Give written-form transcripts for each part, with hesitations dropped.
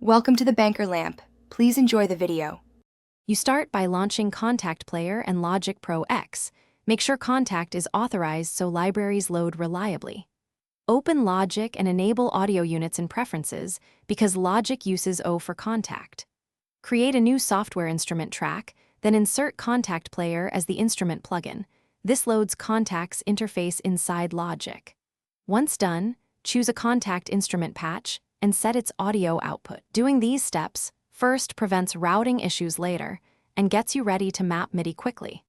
Welcome to the Banker Lamp. Please enjoy the video. You start by launching Kontakt Player and Logic Pro X. Make sure Kontakt is authorized so libraries load reliably. Open Logic and enable audio units and preferences because Logic uses O for Kontakt. Create a new software instrument track, then insert Kontakt Player as the instrument plugin. This loads Kontakt's interface inside Logic. Once done, choose a Kontakt instrument patch and set its audio output. Doing these steps first prevents routing issues later and gets you ready to map MIDI quickly.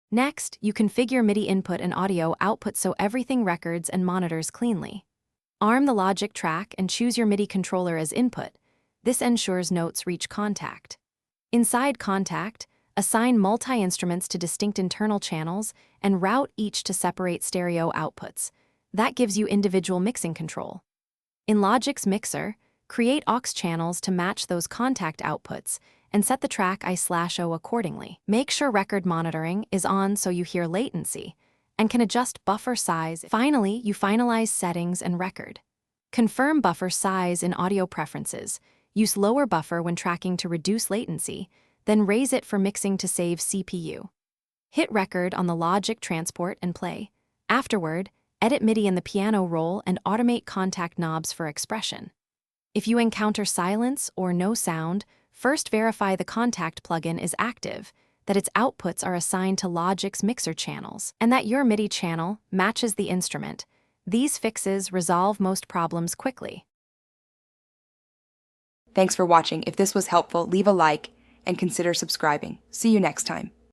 Next, you configure MIDI input and audio output so everything records and monitors cleanly. Arm the Logic track and choose your MIDI controller as input. This ensures notes reach Kontakt. Inside Kontakt, assign multi-instruments to distinct internal channels and route each to separate stereo outputs. That gives you individual mixing control. In Logic's mixer, create aux channels to match those Kontakt outputs and set the track I/O accordingly. Make sure record monitoring is on so you hear latency and can adjust buffer size. Finally, you finalize settings and record. Confirm buffer size in audio preferences. Use lower buffer when tracking to reduce latency, then raise it for mixing to save CPU. Hit record on the Logic transport and play. Afterward, edit MIDI in the piano roll and automate Kontakt knobs for expression. If you encounter silence or no sound, first verify the Kontakt plugin is active, that its outputs are assigned to Logic's mixer channels, and that your MIDI channel matches the instrument. These fixes resolve most problems quickly. Thanks for watching. If this was helpful, leave a like and consider subscribing. See you next time.